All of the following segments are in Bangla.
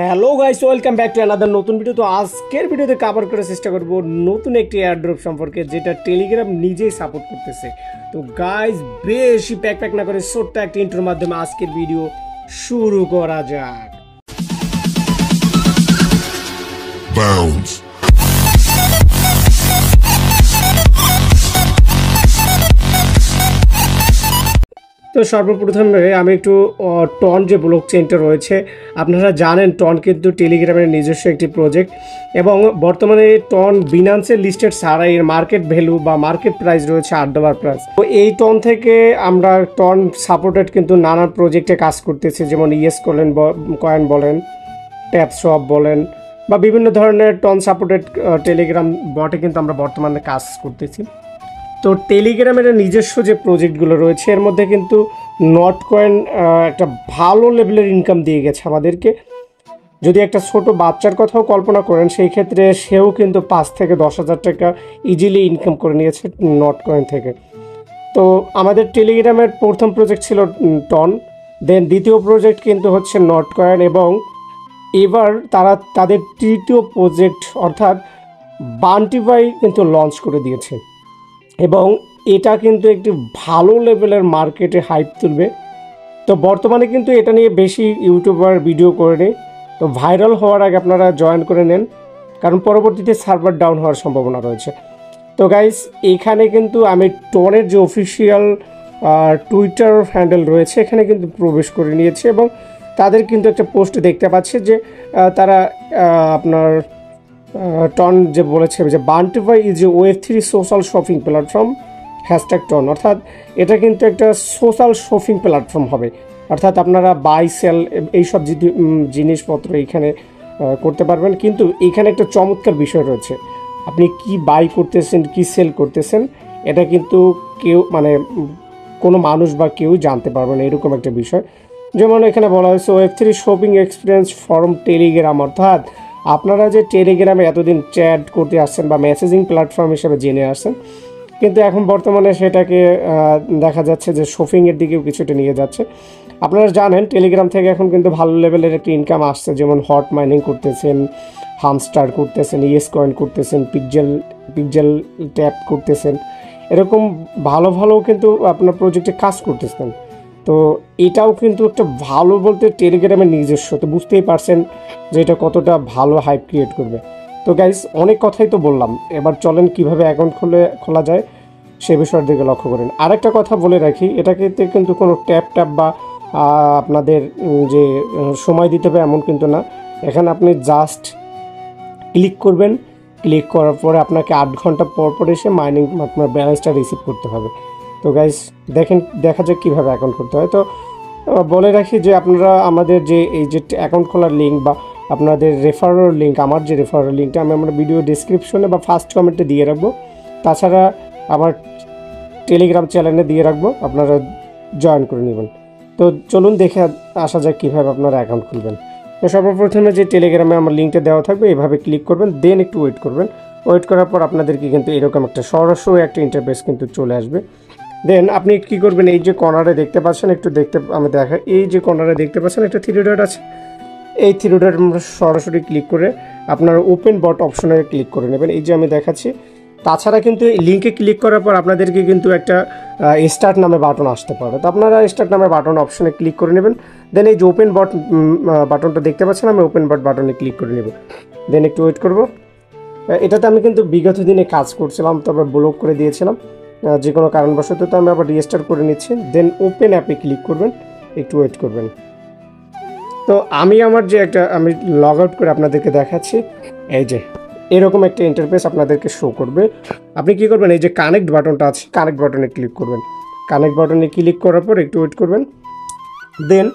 Hello guys, welcome back to another নতুন ভিডিও। তো আজকের ভিডিওতে কভার করার চেষ্টা করব নতুন একটি এয়ারড্রপ সম্পর্কে, যেটা টেলিগ্রাম নিজেই সাপোর্ট করতেছে। তো গাইস, বেশি প্যাক না করে ছোট্ট একটা ইন্ট্রোর মাধ্যমে আজকের ভিডিও শুরু করা যাক। Bounce. তো সর্বপ্রথমে আমি একটু টন যে ব্লক চেইনটা রয়েছে, আপনারা জানেন টন কিন্তু টেলিগ্রামের নিজস্ব একটি প্রজেক্ট, এবং বর্তমানে টন বিনান্সের লিস্টেড ছাড়া এর মার্কেট ভ্যালু বা মার্কেট প্রাইস রয়েছে $8 প্রাইস। তো এই টন থেকে আমরা টন সাপোর্টেড কিন্তু নানা প্রজেক্টে কাজ করতেছি, যেমন ইএস কয়েন বলেন, ট্যাপসপ বলেন, বা বিভিন্ন ধরনের টন সাপোর্টেড টেলিগ্রাম বটে কিন্তু আমরা বর্তমানে কাজ করতেছি। তো টেলিগ্রামের নিজস্ব যে প্রজেক্টগুলো রয়েছে এর মধ্যে কিন্তু নট কয়েন একটা ভালো লেভেলের ইনকাম দিয়ে গেছে আমাদেরকে। যদি একটা ছোট বাচ্চার কথাও কল্পনা করেন, সেই ক্ষেত্রে সেও কিন্তু 5 থেকে 10,000 টাকা ইজিলি ইনকাম করে নিয়েছে নট কয়েন থেকে। তো আমাদের টেলিগ্রামের প্রথম প্রজেক্ট ছিল টন, দেন দ্বিতীয় প্রজেক্ট কিন্তু হচ্ছে নট কয়েন, এবং এবার তারা তাদের তৃতীয় প্রজেক্ট অর্থাৎ বান্টিফাই কিন্তু লঞ্চ করে দিয়েছে, এবং এটা কিন্তু একটি ভালো লেভেলের মার্কেটে হাইপ তুলবে। তো বর্তমানে কিন্তু এটা নিয়ে বেশি ইউটিউবার ভিডিও করে নেই। তো ভাইরাল হওয়ার আগে আপনারা জয়েন করে নেন, কারণ পরবর্তীতে সার্ভার ডাউন হওয়ার সম্ভাবনা রয়েছে। তো গাইস, এখানে কিন্তু আমি টনের যে অফিসিয়াল টুইটার হ্যান্ডেল রয়েছে এখানে কিন্তু প্রবেশ করে নিয়েছি, এবং তাদের কিন্তু একটা পোস্ট দেখতে পাচ্ছে যে তারা আপনার টন যে বলেছে যে বান্টিফাই is a Web3 social shopping platform #টন, অর্থাৎ এটা কিন্তু একটা সোশ্যাল শপিং প্ল্যাটফর্ম হবে, অর্থাৎ আপনারা বাই সেল এইসব জিনিসপত্র এইখানে করতে পারবেন। কিন্তু এখানে একটা চমৎকার বিষয় রয়েছে, আপনি কি বাই করতেছেন কি সেল করতেছেন এটা কিন্তু কেউ কোনো মানুষ বা কেউ জানতে পারবে না, এরকম একটা বিষয়। যেমন এখানে বলা হয়েছে Web3 shopping experience form Telegram, অর্থাৎ আপনারা যে টেলিগ্রামে এতদিন চ্যাট করতে আসছেন বা মেসেজিং প্ল্যাটফর্ম হিসেবে জেনে আসছেন, কিন্তু এখন বর্তমানে সেটাকে দেখা যাচ্ছে যে শপিংয়ের দিকেও কিছুটা নিয়ে যাচ্ছে। আপনারা জানেন টেলিগ্রাম থেকে এখন কিন্তু ভালো লেভেলের একটি ইনকাম আসছে, যেমন হট মাইনিং করতেছেন, হামস্টার করতেছেন, ইএস কয়েন করতেছেন, পিকজেল ট্যাপ করতেছেন, এরকম ভালো ভালো কিন্তু আপনার প্রজেক্টে কাজ করতেছেন। তো এটাও কিন্তু একটা ভালো বলতে টেলিগ্রামের নিজস্ব, তো বুঝতেই পারছেন যে এটা কতটা ভালো হাইপ ক্রিয়েট করবে। তো গাইস, অনেক কথাই তো বললাম, এবার চলেন কিভাবে অ্যাকাউন্ট খোলা যায় সে বিষয়ের দিকে লক্ষ্য করেন। আরেকটা কথা বলে রাখি, এটাকে কিন্তু কোনো ট্যাপ বা আপনাদের যে সময় দিতে হবে এমন কিন্তু না। এখানে আপনি জাস্ট ক্লিক করবেন, ক্লিক করার পরে আপনাকে 8 ঘন্টা পর এসে মাইনিং আপনার ব্যালেন্সটা রিসিভ করতে হবে। তো গাইস, দেখা যাক কীভাবে অ্যাকাউন্ট করতে হয়। তো বলে রাখি যে আপনারা আমাদের যে এই যে অ্যাকাউন্ট খোলার লিঙ্ক বা আপনাদের রেফারেল লিঙ্ক, আমার যে রেফারেল লিঙ্কটা আমি আমার ভিডিও ডিসক্রিপশনে বা ফার্স্ট কমেন্টে দিয়ে রাখবো, তাছাড়া আমার টেলিগ্রাম চ্যানেলে দিয়ে রাখবো, আপনারা জয়েন করে নেবেন। তো চলুন দেখে আসা যাক কীভাবে আপনারা অ্যাকাউন্ট খুলবেন। তো সর্বপ্রথমে যে টেলিগ্রামে আমার লিঙ্কটা দেওয়া থাকবে এভাবে ক্লিক করবেন, দেন একটু ওয়েট করবেন। ওয়েট করার পর আপনাদেরকে কিন্তু এরকম একটা সরাসরি একটা ইন্টারফেস কিন্তু চলে আসবে। দেন আপনি কী করবেন, এই যে কর্নারে দেখতে পাচ্ছেন, আমি দেখা এই যে কর্নারে দেখতে পাচ্ছেন একটা 3 ডট আছে, এই 3 ডট সরাসরি ক্লিক করে আপনার ওপেন বট অপশনে ক্লিক করে নেবেন, এই যে আমি দেখাচ্ছি। তাছাড়া কিন্তু এই লিঙ্কে ক্লিক করার পর আপনাদেরকে কিন্তু একটা স্টার্ট নামে বাটন আসতে পারে, তো আপনারা স্টার্ট নামে বাটন অপশনে ক্লিক করে নেবেন। দেন এই যে ওপেন বট বাটনটা দেখতে পাচ্ছেন, আমি ওপেন বট বাটনে ক্লিক করে নেব। দেন একটু ওয়েট করব। এটাতে আমি কিন্তু বিগত দিনে কাজ করছিলাম, তবে ব্লক করে দিয়েছিলাম যে কোনো কারণবশত, তো আমি আবার রিস্টার্ট করে নিচ্ছি। দেন ওপেন অ্যাপে ক্লিক করবেন, একটু ওয়েট করবেন। তো আমি লগ আউট করে আপনাদেরকে দেখাচ্ছি। এই যে এরকম একটা ইন্টারফেস আপনাদেরকে শো করবে। আপনি কি করবেন, এই যে কানেক্ট বাটনটা আছে, কানেক্ট বাটনে ক্লিক করবেন। কানেক্ট বাটনে ক্লিক করার পর একটু ওয়েট করবেন। দেন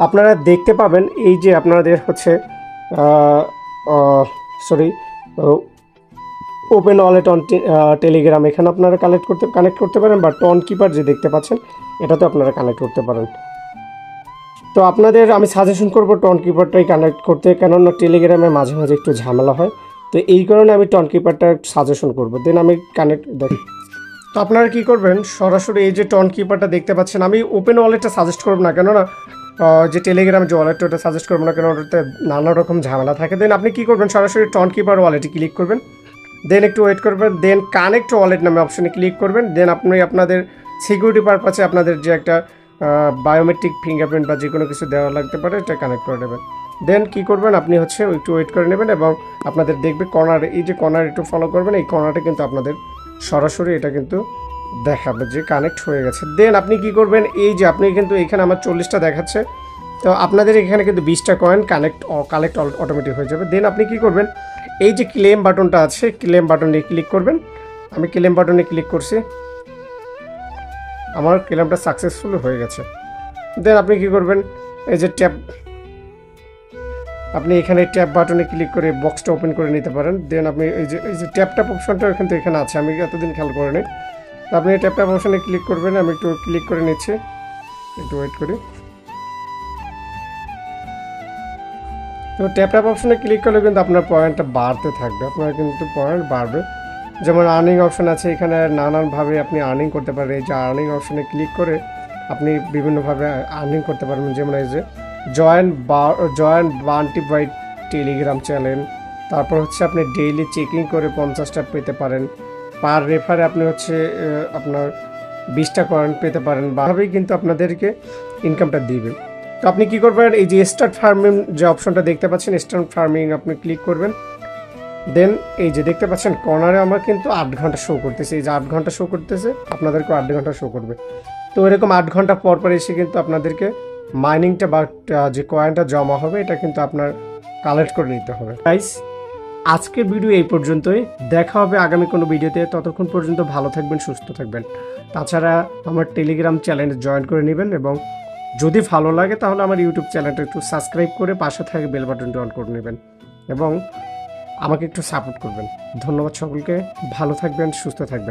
আপনারা দেখতে পাবেন এই যে আপনাদের হচ্ছে ওপেন ওয়ালেট অন টেলিগ্রাম, এখানে আপনারা কানেক্ট করতে পারেন, বা টন কিপার যে দেখতে পাচ্ছেন এটাতে আপনারা কানেক্ট করতে পারেন। তো আপনাদের আমি সাজেশন করব টন কিপারটাই কানেক্ট করতে, কেননা টেলিগ্রামে মাঝে মাঝে একটু ঝামেলা হয়, তো এই কারণে আমি টন কিপারটা সাজেশন করব। দেন আমি কানেক্ট দেখি। তো আপনারা কী করবেন, সরাসরি এই যে টন কিপারটা দেখতে পাচ্ছেন, আমি ওপেন ওয়ালেটটা সাজেস্ট করব না, কেননা যে টেলিগ্রাম যে ওয়ালেটটা ওটা সাজেস্ট করবো না কেন, ওটাতে নানা রকম ঝামেলা থাকে। দেন আপনি কী করবেন, সরাসরি টন কিপার ওয়ালেটে ক্লিক করবেন, দেন একটু ওয়েট করবেন, দেন কানেক্ট ওয়ালেট নামে অপশনে ক্লিক করবেন। দেন আপনি আপনাদের সিকিউরিটি পারপাসে আপনাদের যে একটা বায়োমেট্রিক ফিঙ্গারপ্রিন্ট বা যে কোনো কিছু দেওয়া লাগতে পারে, এটা কানেক্ট করে নেবেন। দেন কী করবেন, আপনি হচ্ছে একটু ওয়েট করে নেবেন এবং আপনাদের দেখবে কর্নার, এই যে কর্নার একটু ফলো করবেন, এই কর্নারটা কিন্তু আপনাদের সরাসরি এটা কিন্তু দেখাবে যে কানেক্ট হয়ে গেছে। দেন আপনি কি করবেন, এই যে আপনি কিন্তু এখানে আমার 40টা দেখাচ্ছে, তো আপনাদের এখানে কিন্তু 20টা কয়েন কালেক্ট অটোমেটিক হয়ে যাবে। দেন আপনি কি করবেন, এই যে ক্লেম বাটনটা আছে, ক্লেম বাটনে ক্লিক করবেন। আমি ক্লেম বাটনে ক্লিক করছি, আমার ক্লেমটা সাকসেসফুল হয়ে গেছে। দেন আপনি কি করবেন, এই যে ট্যাপ, আপনি এখানে ট্যাপ বাটনে ক্লিক করে বক্সটা ওপেন করে নিতে পারেন। দেন আপনি এই যে ট্যাপ অপশনটা কিন্তু এখানে আছে, আমি এতদিন খেয়াল করিনি। তো আপনি ট্যাপ অপশনে ক্লিক করবেন, আমি একটু ক্লিক করে নিচ্ছি, একটু ওয়েট করি। তো ট্যাপ অপশনে ক্লিক করলে কিন্তু আপনার পয়েন্টটা বাড়তে থাকবে, আপনার কিন্তু পয়েন্ট বাড়বে। যেমন আর্নিং অপশন আছে, এখানে নানানভাবে আপনি আর্নিং করতে পারেন। এই যে আর্নিং অপশনে ক্লিক করে আপনি বিভিন্নভাবে আর্নিং করতে পারবেন। যেমন এই যে join Bunty by Telegram channel, তারপর হচ্ছে আপনি ডেইলি চেকিং করে 50টা পেতে পারেন, পার রেফারে আপনি হচ্ছে আপনার 20টা কয়েন পেতে পারেন, ভাবেই কিন্তু আপনাদেরকে ইনকামটা দিবে। তো আপনি কী করবেন, এই যে স্টার্ট ফার্মিং যে অপশনটা দেখতে পাচ্ছেন, স্টার্ট ফার্মিং আপনি ক্লিক করবেন। দেন এই যে দেখতে পাচ্ছেন কর্নারে আমার কিন্তু 8 ঘন্টা শো করতেছে, এই যে 8 ঘন্টা শো করতেছে, আপনাদেরকেও 8 ঘন্টা শো করবে। তো এরকম 8 ঘন্টা পর পর এসে কিন্তু আপনাদেরকে মাইনিংটা বা যে কয়েনটা জমা হবে এটা কিন্তু আপনার কালেক্ট করে নিতে হবে। গাইস, আজকের ভিডিও এই পর্যন্তই, দেখা হবে আগামী কোনো ভিডিওতে। ততক্ষণ পর্যন্ত ভালো থাকবেন, সুস্থ থাকবেন। তাছাড়া আমার টেলিগ্রাম চ্যানেলে জয়েন করে নেবেন এবং যদি ভালো লাগে তাহলে আমার ইউটিউব চ্যানেলটা একটু সাবস্ক্রাইব করে পাশে থাকে বেল বাটনটি অন করে নেবেন এবং আমাকে একটু সাপোর্ট করবেন। ধন্যবাদ সকলকে, ভালো থাকবেন, সুস্থ থাকবেন।